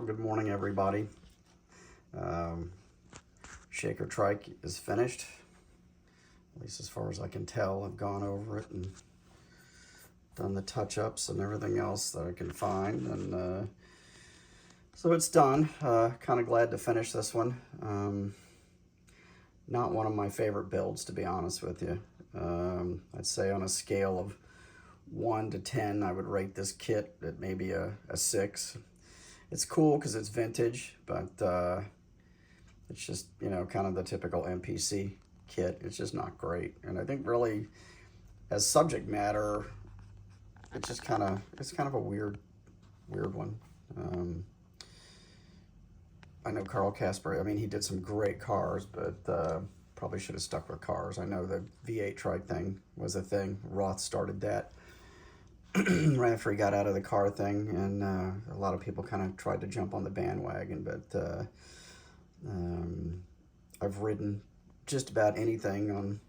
Good morning, everybody. Shaker Trike is finished, at least as far as I can tell. I've gone over it and done the touch-ups and everything else that I can find, and so it's done. Kind of glad to finish this one. Not one of my favorite builds, to be honest with you. I'd say on a scale of 1 to 10, I would rate this kit at maybe a 6. It's cool because it's vintage, but it's just, you know, kind of the typical MPC kit. It's just not great. And I think really, as subject matter, it's kind of a weird one. I know Carl Casper, I mean, he did some great cars, but probably should have stuck with cars. I know the V8 Trike thing was a thing. Roth started that right after he got out of the car thing, and a lot of people kind of tried to jump on the bandwagon, but I've ridden just about anything on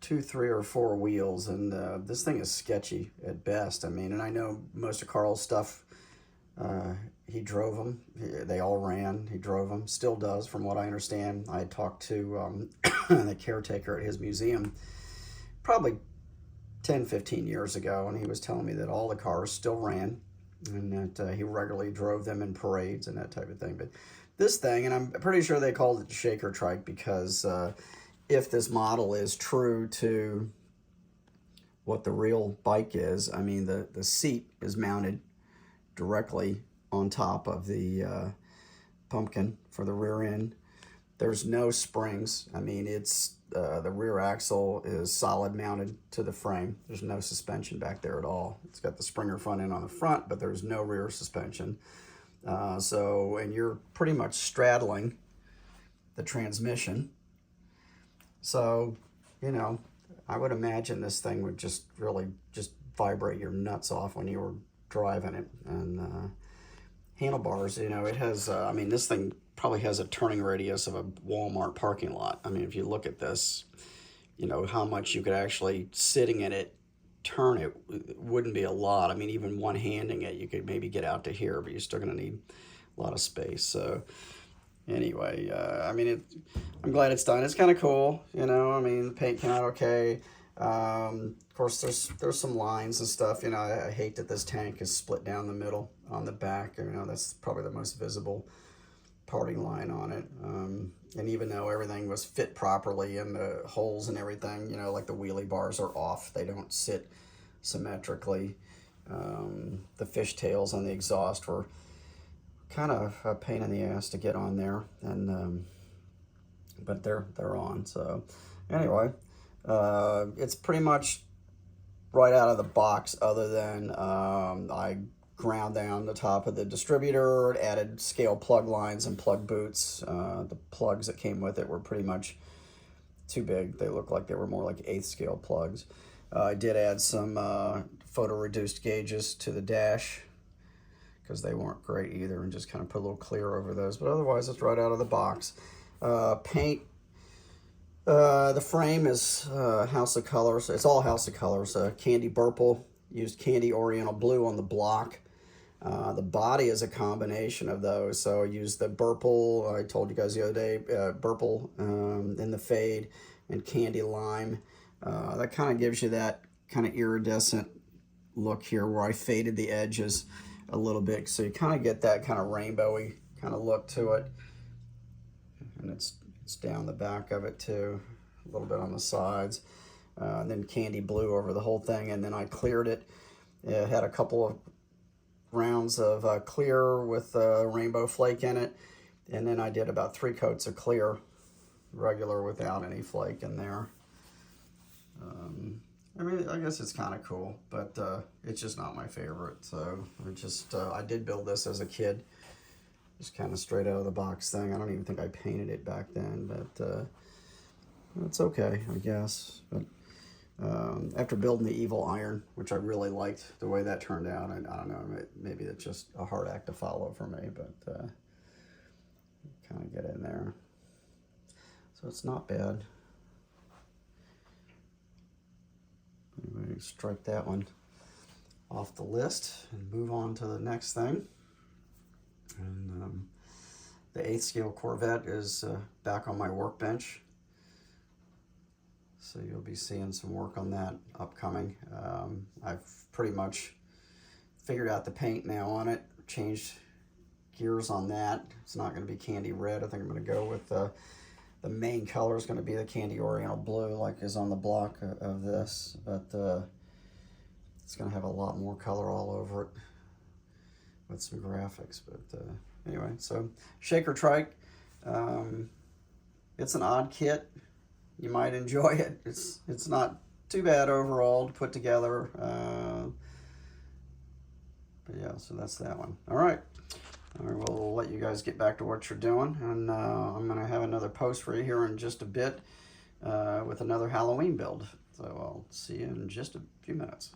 2, 3, or 4 wheels, and this thing is sketchy at best. I mean, and I know most of Carl's stuff, he drove them. They all ran. He drove them. Still does, from what I understand. I talked to the caretaker at his museum probably 10, 15 years ago, and he was telling me that all the cars still ran and that he regularly drove them in parades and that type of thing. But this thing, and I'm pretty sure they called it Shaker Trike because if this model is true to what the real bike is, I mean, the seat is mounted directly on top of the pumpkin for the rear end. There's no springs. I mean, it's the rear axle is solid mounted to the frame. There's no suspension back there at all. It's got the Springer front end on the front, but there's no rear suspension. And you're pretty much straddling the transmission. So, you know, I would imagine this thing would just really just vibrate your nuts off when you were driving it. And handlebars, you know, it has, I mean, this thing probably has a turning radius of a Walmart parking lot. I mean, if you look at this, you know, how much you could actually, sitting in it, turn it, wouldn't be a lot. I mean, even one-handing it, you could maybe get out to here, but you're still going to need a lot of space. So anyway, I mean, I'm glad it's done. It's kind of cool, you know. I mean, the paint came out okay. Of course, there's some lines and stuff. You know, I hate that this tank is split down the middle on the back. You know, that's probably the most visible parting line on it. And even though everything was fit properly and the holes and everything, you know, like the wheelie bars are off. They don't sit symmetrically. The fishtails on the exhaust were kind of a pain in the ass to get on there, and but they're on. So anyway, it's pretty much right out of the box, other than I ground down the top of the distributor, added scale plug lines and plug boots. The plugs that came with it were pretty much too big. They looked like they were more like 1/8 scale plugs. I did add some photo reduced gauges to the dash because they weren't great either, and just kind of put a little clear over those. But otherwise, it's right out of the box. Paint. The frame is House of Colors. It's all House of Colors. Candy Purple. Used Candy Oriental Blue on the block. The body is a combination of those. So I used the Purple, I told you guys the other day, Purple in the fade, and Candy Lime. That kind of gives you that kind of iridescent look here where I faded the edges a little bit. So you kind of get that kind of rainbowy kind of look to it. And it's down the back of it too, a little bit on the sides. And then Candy Blue over the whole thing, and then I cleared it. It had a couple of rounds of clear with rainbow flake in it, and then I did about 3 coats of clear, regular without any flake in there. I mean, I guess it's kind of cool, but it's just not my favorite. So I did build this as a kid, just kind of straight out of the box thing. I don't even think I painted it back then, but it's okay, I guess. But after building the Evil Iron, which I really liked the way that turned out, I don't know, maybe it's just a hard act to follow for me, but kind of get in there. So it's not bad. Anyway, strike that one off the list and move on to the next thing. And the 8th scale Corvette is back on my workbench. So you'll be seeing some work on that upcoming. I've pretty much figured out the paint now on it, changed gears on that. It's not going to be candy red. I think I'm going to go with the main color is going to be the candy oriental blue like is on the block of this, but it's going to have a lot more color all over it with some graphics. But anyway, so Shaker Trike, it's an odd kit. You might enjoy it. It's not too bad overall to put together. But yeah, so that's that one. All right. We'll let you guys get back to what you're doing, and I'm going to have another post for you here in just a bit with another Halloween build. So I'll see you in just a few minutes.